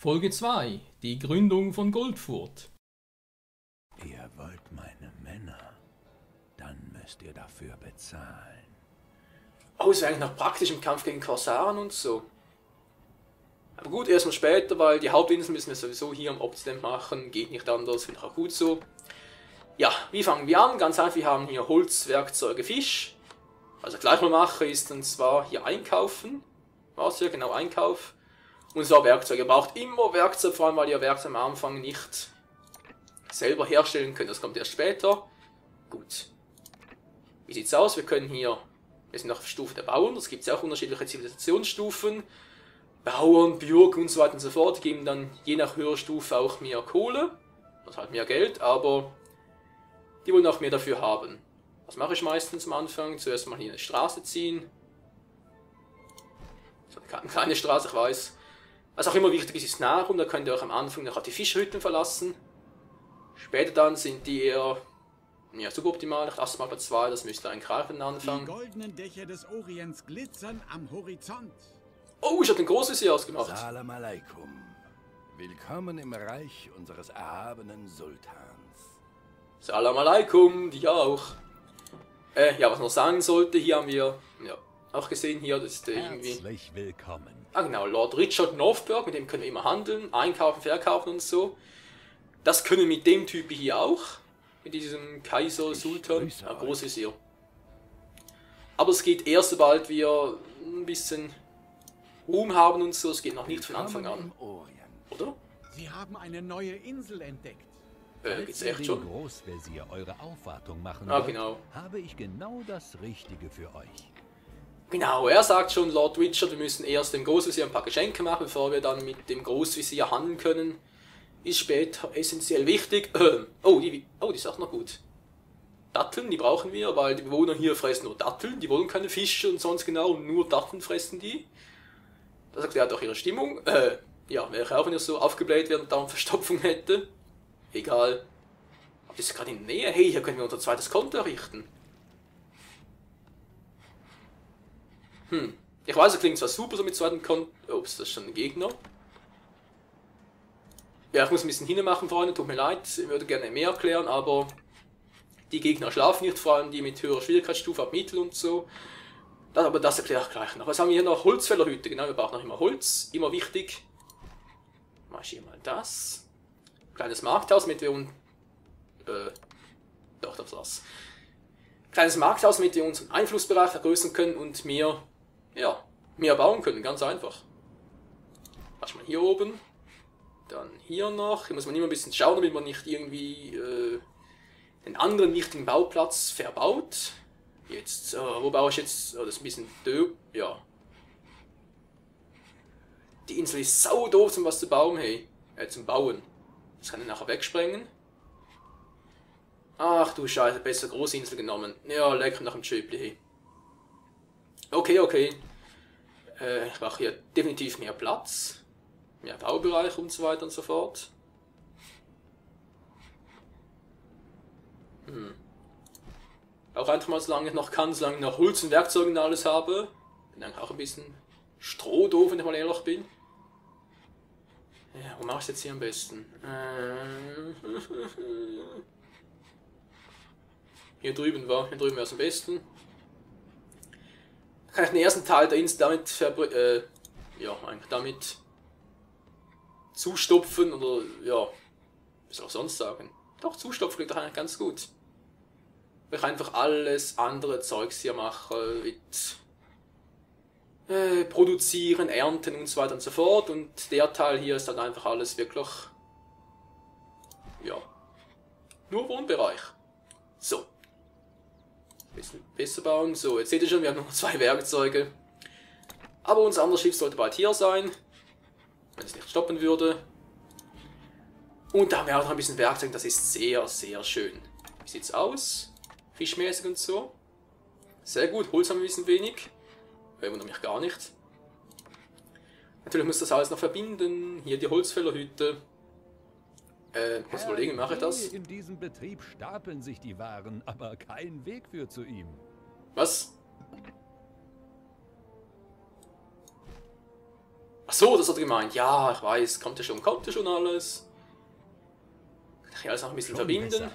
Folge 2: Die Gründung von Goldfurt. Ihr wollt meine Männer, dann müsst ihr dafür bezahlen. Oh, ist eigentlich noch praktisch im Kampf gegen Korsaren und so. Aber gut, erstmal später, weil die Hauptinsel müssen wir sowieso hier am Occident machen. Geht nicht anders, finde ich auch gut so. Ja, wie fangen wir an? Ganz einfach, wir haben hier Holz, Werkzeuge, Fisch. Was ich gleich mal mache, ist und zwar hier einkaufen. Was hier genau Einkauf. Und zwar Werkzeuge. Ihr braucht immer Werkzeuge, vor allem weil ihr Werkzeuge am Anfang nicht selber herstellen könnt. Das kommt erst später. Gut. Wie sieht's aus? Wir sind auf Stufe der Bauern. Es gibt ja auch unterschiedliche Zivilisationsstufen. Bauern, Bürger und so weiter und so fort. Die geben dann je nach höherer Stufe auch mehr Kohle. Also halt mehr Geld, aber die wollen auch mehr dafür haben. Was mache ich meistens am Anfang? Zuerst mal hier eine Straße ziehen. So eine kleine Straße, ich weiß. Was auch immer wichtig ist, ist Nahrung. Da könnt ihr auch am Anfang noch die Fischhütten verlassen. Später dann sind die eher suboptimal. Ich lasse mal bei 2, das müsste ein Greifen anfangen. Die goldenen Dächer des Orients glitzern am Horizont. Oh, ich habe den Großvizier ausgemacht. Salam alaikum. Willkommen im Reich unseres erhabenen Sultans. Salam alaikum, die auch. Ja, was noch sagen sollte, hier haben wir auch gesehen, hier das ist irgendwie... Herzlich willkommen. Ah genau, Lord Richard Northburg, mit dem können wir immer handeln, einkaufen, verkaufen und so. Das können wir mit dem Typ hier auch. Mit diesem Kaiser, Sultan, Großvizier. Aber es geht erst, sobald wir ein bisschen Ruhm haben und so, es geht noch nicht von Anfang an. Oder? Sie haben eine neue Insel entdeckt. Geht's echt schon? Großvezier eure Aufwartung machen Ah, wollt, genau. habe ich genau das Richtige für euch. Genau, er sagt schon, Lord Richard, wir müssen erst dem Großvizier ein paar Geschenke machen, bevor wir dann mit dem Großvizier handeln können. Ist später essentiell wichtig. Die ist auch noch gut. Datteln, die brauchen wir, weil die Bewohner hier fressen nur Datteln, die wollen keine Fische und sonst genau, nur Datteln fressen die. Das erklärt auch ihre Stimmung. Ja, wäre auch, wenn ihr so aufgebläht wäre und Darmverstopfung hätte. Egal. Aber das ist gerade in der Nähe. Hey, hier können wir unser zweites Konto errichten. Ich weiß, es klingt zwar super so mit zweiten Konto. Ups, das ist schon ein Gegner. Ja, ich muss ein bisschen hinmachen, Freunde. Tut mir leid. Ich würde gerne mehr erklären, aber die Gegner schlafen nicht, vor allem die mit höherer Schwierigkeitsstufe ab Mittel und so. Aber das erkläre ich gleich noch. Was haben wir hier noch? Holzfällerhütte. Genau, wir brauchen noch immer Holz. Immer wichtig. Mach ich hier mal das. Kleines Markthaus, damit wir das war's. Kleines Markthaus, damit wir unseren Einflussbereich vergrößern können und mehr bauen können. Ganz einfach. Mach mal hier oben. Dann hier noch. Hier muss man immer ein bisschen schauen, damit man nicht irgendwie den anderen wichtigen Bauplatz verbaut. Jetzt, wo baue ich jetzt? Oh, das ist ein bisschen doof. Ja. Die Insel ist sau doof, um was zu bauen, hey. Zum Bauen. Das kann ich nachher wegsprengen. Ach du Scheiße, besser große Insel genommen. Ja, lecker nach dem Schöpli, hey. Okay. Ich mache hier definitiv mehr Platz. Mehr Baubereich und so weiter und so fort. Auch einfach mal, solange ich noch kann, solange ich noch Holz und Werkzeuge und alles habe. Bin eigentlich auch ein bisschen strohdoof, wenn ich mal ehrlich bin. Ja, wo mache ich es jetzt hier am besten? Hier drüben wäre es am besten. Dann kann ich den ersten Teil der Insel damit zustopfen oder was soll ich sonst sagen? Doch, zustopfen geht doch eigentlich ganz gut. Weil ich einfach alles andere Zeugs hier mache, mit produzieren, ernten und so weiter und so fort. Und der Teil hier ist dann einfach alles wirklich, nur Wohnbereich. So. Bisschen besser bauen. So, jetzt seht ihr schon, wir haben noch 2 Werkzeuge. Aber unser anderes Schiff sollte bald hier sein. Wenn es nicht stoppen würde. Und da haben wir auch noch ein bisschen Werkzeug, das ist sehr, sehr schön. Wie sieht's aus? Fischmäßig und so. Sehr gut, Holz haben wir ein bisschen wenig. Wundert mich gar nicht. Natürlich muss das alles noch verbinden. Hier die Holzfällerhütte. Muss überlegen, mache ich das? In diesem Betrieb stapeln sich die Waren, aber kein Weg führt zu ihm. Was? Ach so, das hat er gemeint. Ja, ich weiß, kommt ja schon alles. Kann ich alles noch ein bisschen Schon verbinden. besser.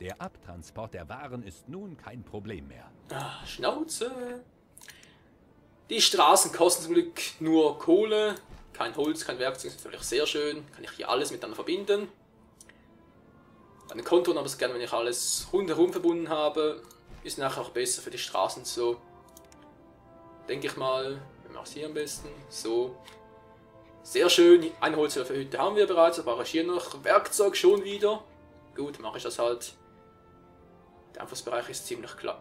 Der Abtransport der Waren ist nun kein Problem mehr. Ah, Schnauze. Die Straßen kosten zum Glück nur Kohle. Kein Holz, kein Werkzeug, das ist natürlich sehr schön. Kann ich hier alles miteinander verbinden. Bei den Konturen aber es gerne, wenn ich alles rundherum verbunden habe. Ist nachher auch besser für die Straßen so. Denke ich mal. Wir machen es hier am besten. So. Sehr schön. Ein Holzfäller für Hütte haben wir bereits. Da brauche ich hier noch Werkzeug schon wieder. Gut, mache ich das halt. Der Einflussbereich ist ziemlich klar.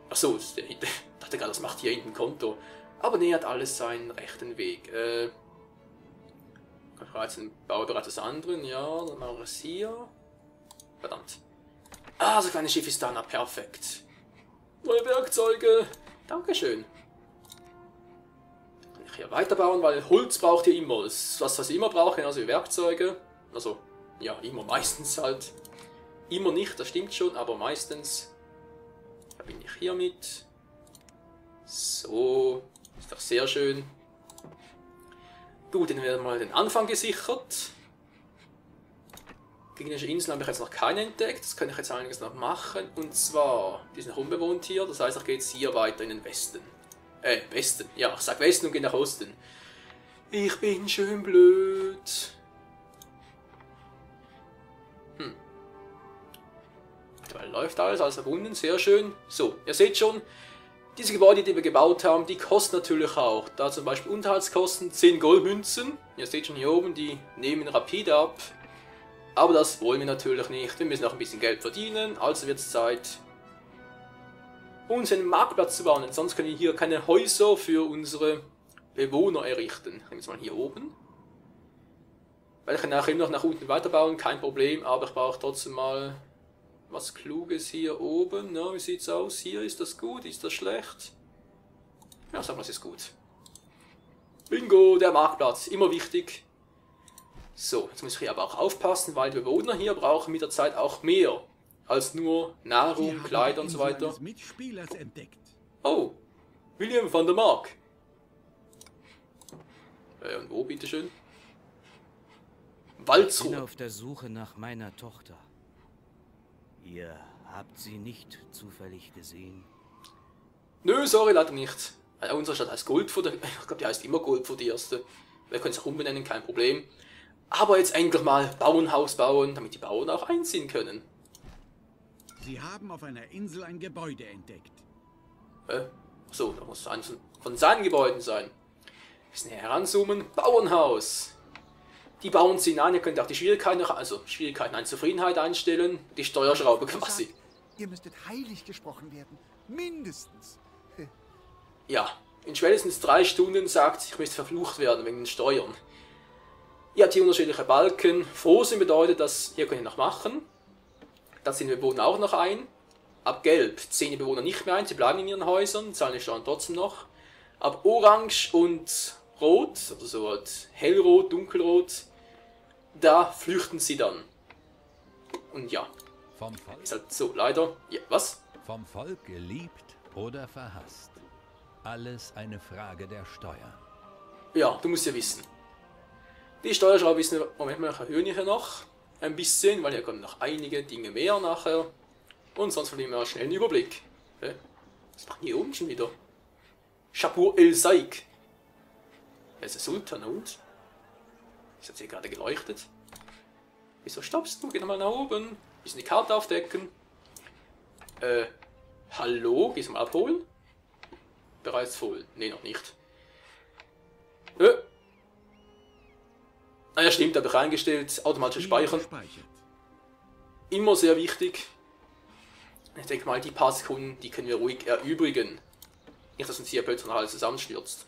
Achso, ich dachte gerade, das macht hier hinten ein Konto. Aber nee, hat alles seinen rechten Weg. Ich bereits baue bereits das andere. Ja, dann mache ich es hier. Verdammt. Ah, das kleine Schiff ist da. Na, perfekt. Neue Werkzeuge. Dankeschön. Kann ich hier weiterbauen, weil Holz braucht ihr immer. Das ist was ich immer brauche, also Werkzeuge. Also, ja, immer meistens halt. Immer nicht, das stimmt schon, aber meistens. Da bin ich hier mit. So. Ist doch sehr schön. Gut, dann werden wir mal den Anfang gesichert. Gegnerische Inseln habe ich jetzt noch keine entdeckt. Das kann ich jetzt einiges noch machen. Und zwar, die sind noch unbewohnt hier. Das heißt, ich gehe jetzt hier weiter in den Westen. Westen. Ja, ich sag Westen und gehe nach Osten. Ich bin schön blöd. Läuft alles verbunden, sehr schön. So, ihr seht schon, diese Gebäude, die wir gebaut haben, die kosten natürlich auch. Da zum Beispiel Unterhaltskosten 10 Goldmünzen. Ihr seht schon hier oben, die nehmen rapide ab. Aber das wollen wir natürlich nicht. Wir müssen auch ein bisschen Geld verdienen. Also wird es Zeit, uns einen Marktplatz zu bauen. Denn sonst können wir hier keine Häuser für unsere Bewohner errichten. Ich nehme jetzt mal hier oben. Weil ich kann nachher immer noch nach unten weiterbauen, kein Problem. Aber ich brauche trotzdem mal was Kluges hier oben. Na, wie sieht's aus? Hier, ist das gut? Ist das schlecht? Ja, sagen wir, es ist gut. Bingo, der Marktplatz, immer wichtig. So, jetzt muss ich hier aber auch aufpassen, weil die Bewohner hier brauchen mit der Zeit auch mehr als nur Nahrung, Kleider und so weiter. Mitspielers entdeckt. Oh, William van der Mark. Und wo, bitteschön? Ich bin Waldsruhe. auf der Suche nach meiner Tochter. Ihr habt sie nicht zufällig gesehen? Nö, sorry, leider nicht. Unsere Stadt heißt Goldfurt. Ich glaube, die heißt immer Goldfurt, die erste. Wir können es auch umbenennen, kein Problem. Aber jetzt endlich mal Bauernhaus bauen, damit die Bauern auch einziehen können. Sie haben auf einer Insel ein Gebäude entdeckt. So, da muss eines von seinen Gebäuden sein. Ein bisschen heranzoomen. Bauernhaus. Die Bauern ziehen ein, ihr könnt auch die Schwierigkeiten, Zufriedenheit einstellen. Die Steuerschraube quasi. Ihr müsstet heilig gesprochen werden. Mindestens. Ja, in spätestens 3 Stunden sagt, ich müsste verflucht werden wegen den Steuern. Ihr habt hier unterschiedliche Balken. Frozen bedeutet, dass hier könnt ihr noch machen. Da ziehen die Bewohner auch noch ein. Ab Gelb ziehen die Bewohner nicht mehr ein, sie bleiben in ihren Häusern, zahlen die Steuern trotzdem noch. Ab Orange und Rot, also so halt hellrot, dunkelrot, da flüchten sie dann. Und ja, Vom Volk, ist halt so, leider. Ja, was? vom Volk geliebt oder verhasst. Alles eine Frage der Steuern. Ja, du musst ja wissen. Die Steuerschraube ist, Moment mal, erhöhen wir hier noch ein bisschen, weil hier kommen noch einige Dinge mehr nachher. Und sonst verlieren wir schnell einen Überblick. Was machen hier oben schon wieder? Chapeau El Saik. Er ist der Sultan und? Ist jetzt hier gerade geleuchtet? Wieso stoppst du? Geh nochmal nach oben. Bisschen die Karte aufdecken. Hallo? Gehst du mal abholen? Bereits voll. Ne, noch nicht. Ah ja, stimmt, habe ich eingestellt. Automatisches Speichern. Gespeichert. Immer sehr wichtig. Ich denke mal, die paar Sekunden, die können wir ruhig erübrigen. Nicht, dass uns hier plötzlich alles zusammenstürzt.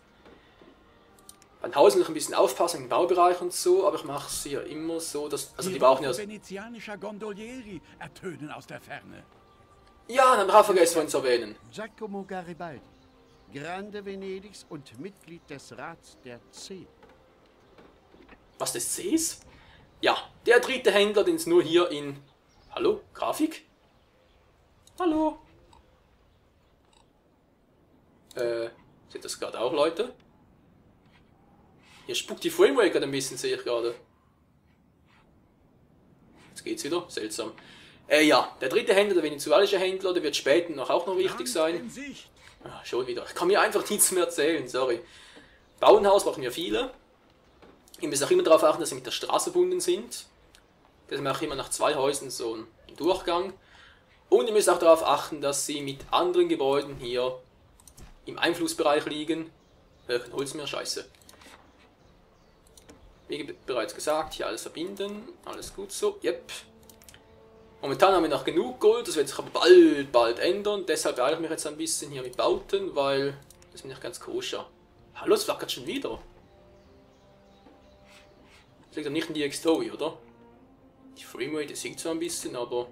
Beim Haus muss ich ein bisschen aufpassen im Baubereich und so, aber ich mache es hier immer so, dass. Also die brauchen ja. Venezianischer Gondolieri ertönen aus der Ferne. Ja, dann habe ich auch vergessen, vorhin zu erwähnen. Giacomo Garibaldi, Grande Venedigs und Mitglied des Rats der 10. Was des Cs? Ja, der dritte Händler, den es nur hier in. Hallo? Grafik? Hallo? Seht das gerade auch, Leute? Hier spuckt die Framerate gerade ein bisschen, sehe ich gerade. Jetzt geht's wieder, seltsam. Ja, der dritte Händler, der venezuelische Händler, der wird später noch auch noch wichtig sein. Ah, schon wieder. Ich kann mir einfach nichts mehr erzählen, sorry. Bauernhaus brauchen wir viele. Ihr müsst auch immer darauf achten, dass sie mit der Straße verbunden sind. Das mache ich immer nach 2 Häusern so einen Durchgang. Und ihr müsst auch darauf achten, dass sie mit anderen Gebäuden hier im Einflussbereich liegen. Kein Holz mehr, scheiße. Wie bereits gesagt, hier alles verbinden. Alles gut so, yep. Momentan haben wir noch genug Gold, das wird sich aber bald ändern. Deshalb beeile ich mich jetzt ein bisschen hier mit Bauten, weil das ist mir nicht ganz koscher. Hallo, es flackert schon wieder. Das liegt doch nicht in die Story, oder? Die Framerate sinkt zwar ein bisschen, aber...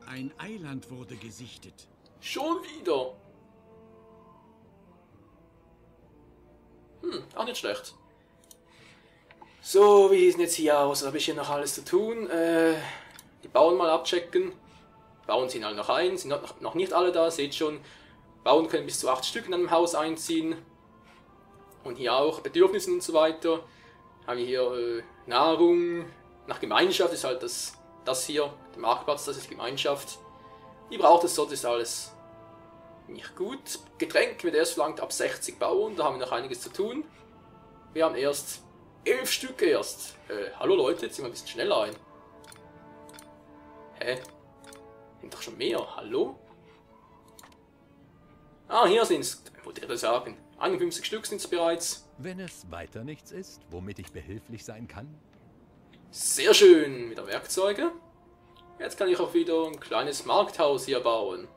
Ein Eiland wurde gesichtet. Schon wieder! Auch nicht schlecht. So, wie sieht es jetzt hier aus? Habe ich hier noch alles zu tun? Die Bauern mal abchecken. Bauern sind alle noch ein, sind noch nicht alle da, seht schon. Bauern können bis zu 8 Stück in einem Haus einziehen. Und hier auch Bedürfnisse und so weiter. Haben wir hier Nahrung. Nach Gemeinschaft ist halt das hier, der Marktplatz, das ist Gemeinschaft. Die braucht es, sonst ist alles nicht gut. Getränk wird erst verlangt ab 60 Bauern, da haben wir noch einiges zu tun. Wir haben erst 11 Stück erst. Hallo Leute, jetzt sind wir ein bisschen schneller ein. Hä? Sind doch schon mehr, hallo? Ah, hier sind es, wollte ich das sagen. 51 Stück sind es bereits. Wenn es weiter nichts ist, womit ich behilflich sein kann? Sehr schön, wieder Werkzeuge. Jetzt kann ich auch wieder ein kleines Markthaus hier bauen.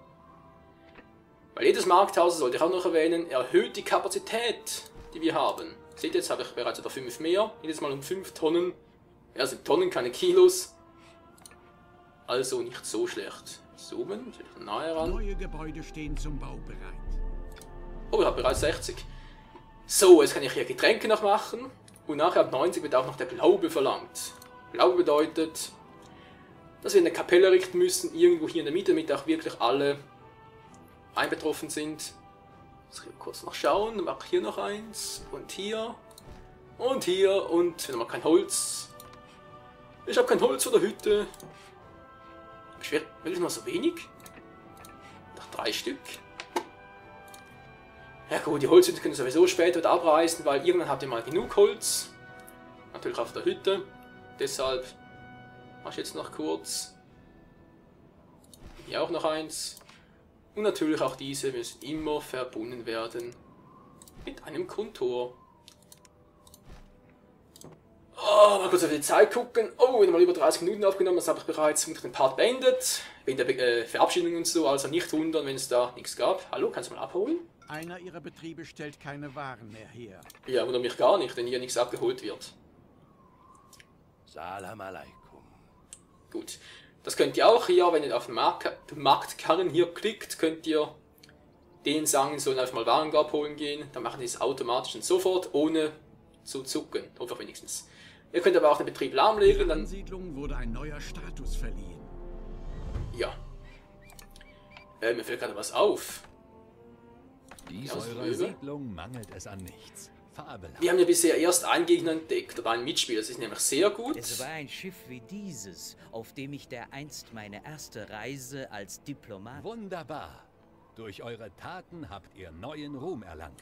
Weil jedes Markthaus, sollte ich auch noch erwähnen, erhöht die Kapazität, die wir haben. Seht ihr, jetzt habe ich bereits etwa 5 mehr. Jedes Mal um 5 Tonnen. Ja, sind Tonnen, keine Kilos. Also nicht so schlecht. Zoomen, nahe ran. Neue Gebäude stehen zum Bau bereit. Oh, ich habe bereits 60. So, jetzt kann ich hier Getränke noch machen. Und nachher ab 90 wird auch noch der Glaube verlangt. Glaube bedeutet, dass wir eine Kapelle errichten müssen, irgendwo hier in der Mitte, damit auch wirklich alle einbetroffen sind. Jetzt kurz noch schauen, dann mache ich hier noch eins. Und hier. Und hier. Und wieder mal kein Holz. Ich habe kein Holz für der Hütte. Schwer, wirklich noch so wenig? Noch 3 Stück. Ja gut, die Holzhütte können sowieso später wieder abreißen, weil irgendwann habt ihr mal genug Holz. Natürlich auf der Hütte. Deshalb mache ich jetzt noch kurz. Hier auch noch eins. Und natürlich auch diese müssen immer verbunden werden mit einem Kontor. Oh, mal kurz auf die Zeit gucken. Oh, wieder mal über 30 Minuten aufgenommen, das habe ich bereits mit dem Part beendet. Wegen der Verabschiedung und so, also nicht wundern, wenn es da nichts gab. Hallo, kannst du mal abholen? Einer ihrer Betriebe stellt keine Waren mehr her. Ja, wundert mich gar nicht, wenn hier nichts abgeholt wird. Salam alaikum. Gut, das könnt ihr auch hier, wenn ihr auf den Marktkarren hier klickt, könnt ihr denen sagen, sollen einfach mal Waren abholen gehen. Dann machen die es automatisch und sofort, ohne zu zucken, einfach wenigstens. Ihr könnt aber auch den Betrieb lahmlegen, Der dann... Ansiedlung wurde ein neuer Status verliehen. Ja. Mir fällt gerade was auf. Dieser Ja, eurer Siedlung mangelt es an nichts. Fabelhaft. Wir haben ja bisher erst einen Gegner entdeckt, oder einen Mitspieler, das ist nämlich sehr gut. Es war ein Schiff wie dieses, auf dem ich dereinst meine erste Reise als Diplomat... Wunderbar. Durch eure Taten habt ihr neuen Ruhm erlangt.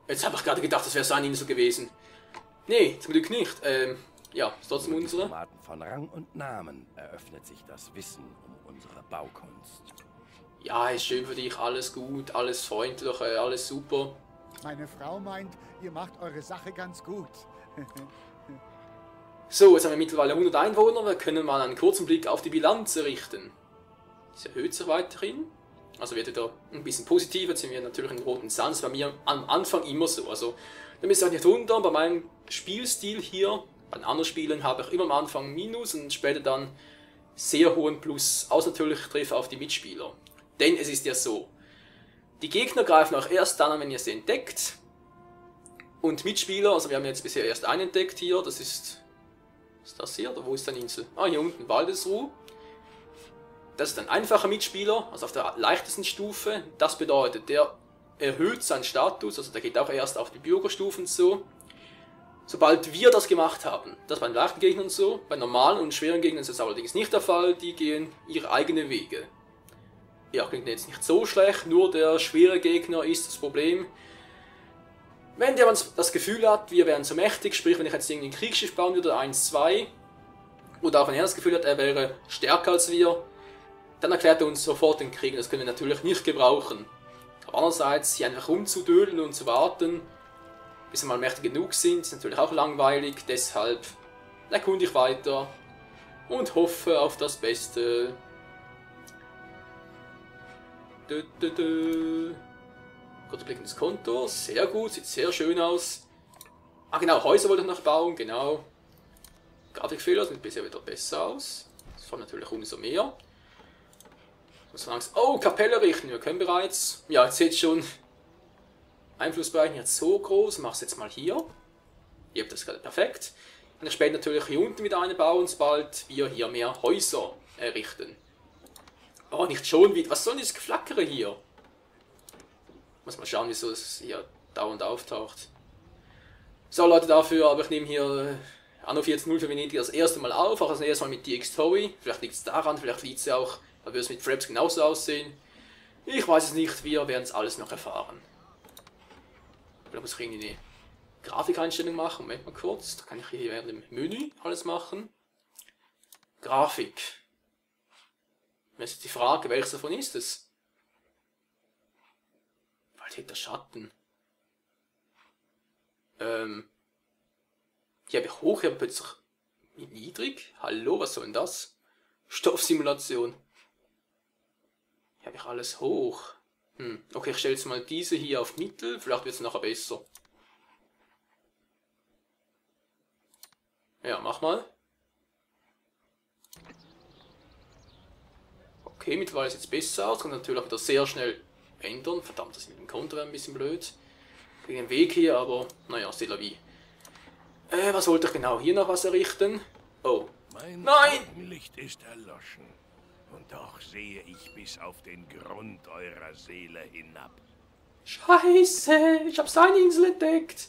Jetzt habe ich gerade gedacht, das wäre seine Insel gewesen. Nee, zum Glück nicht. Ja, ist trotzdem Nur unsere. Diplomaten von Rang und Namen eröffnet sich das Wissen um unsere Baukunst. Ja, ist schön für dich, alles gut, alles freundlich, alles super. Meine Frau meint, ihr macht eure Sache ganz gut. So, jetzt haben wir mittlerweile 100 Einwohner, wir können mal einen kurzen Blick auf die Bilanz richten. Sie erhöht sich weiterhin. Also wird wieder ein bisschen positiver, jetzt sind wir natürlich in roten Sand, das war mir am Anfang immer so. Also, da müsst ihr euch nicht wundern, bei meinem Spielstil hier, bei den anderen Spielen habe ich immer am Anfang Minus und später dann sehr hohen Plus, außer natürlich treffe auf die Mitspieler. Denn es ist ja so, die Gegner greifen auch erst dann an, wenn ihr sie entdeckt. Und Mitspieler, also wir haben jetzt bisher erst einen entdeckt hier, das ist das hier, oder wo ist deine Insel? Ah, hier unten, Waldesruh. Das ist ein einfacher Mitspieler, also auf der leichtesten Stufe. Das bedeutet, der erhöht seinen Status, also der geht auch erst auf die Bürgerstufen so. Sobald wir das gemacht haben, das bei den leichten Gegnern so, bei normalen und schweren Gegnern ist das allerdings nicht der Fall, die gehen ihre eigenen Wege. Ja, klingt jetzt nicht so schlecht, nur der schwere Gegner ist das Problem. Wenn der das Gefühl hat, wir wären zu mächtig, sprich wenn ich jetzt irgendwie ein Kriegsschiff bauen würde, 1, 2, oder auch wenn er das Gefühl hat, er wäre stärker als wir, dann erklärt er uns sofort den Krieg, das können wir natürlich nicht gebrauchen. Aber andererseits, hier einfach rumzudödeln und zu warten, bis wir mal mächtig genug sind, ist natürlich auch langweilig, deshalb erkunde ich weiter und hoffe auf das Beste. Kurzer Blick ins Konto, sehr gut, sieht sehr schön aus. Ah genau, Häuser wollte ich noch bauen, genau. Grafikfehler sieht bisher wieder besser aus. Das fand natürlich umso mehr. Oh, Kapelle richten, wir können bereits. Ja, jetzt seht schon, Einflussbereich nicht so groß, mach es jetzt mal hier. Ihr habt das gerade perfekt. Und später natürlich hier unten wieder eine bauen, sobald wir hier mehr Häuser errichten. Oh, nicht schon wieder. Was soll denn dieses Geflackere hier? Muss mal schauen, wieso es hier dauernd auftaucht. So Leute, dafür, aber ich nehme hier Anno 14.0 für Venedig das erste Mal auf, auch das erste Mal mit DX Toei. Vielleicht liegt es daran, vielleicht liegt es ja auch, da wird es mit Fraps genauso aussehen. Ich weiß es nicht, wir werden es alles noch erfahren. Vielleicht muss ich irgendwie eine Grafikeinstellung machen. Moment mal kurz, da kann ich hier während dem Menü alles machen. Grafik. Jetzt ist die Frage, welches davon ist es? Qualität der Schatten. Hier habe ich hoch, hier habe ich plötzlich niedrig. Hallo, was soll denn das? Stoffsimulation. Hier habe ich alles hoch. Okay, ich stelle jetzt mal diese hier auf Mittel, vielleicht wird es nachher besser. Ja, mach mal. Okay, mittlerweile sieht es besser aus, kann natürlich auch wieder sehr schnell ändern. Verdammt, das mit dem Konto wäre ein bisschen blöd. Gegen den Weg hier, aber naja, c'est la vie. Was wollte ich genau? Hier noch was errichten? Oh. Mein Augenlicht ist erloschen. Und doch sehe ich bis auf den Grund eurer Seele hinab. Scheiße, ich habe seine Insel entdeckt.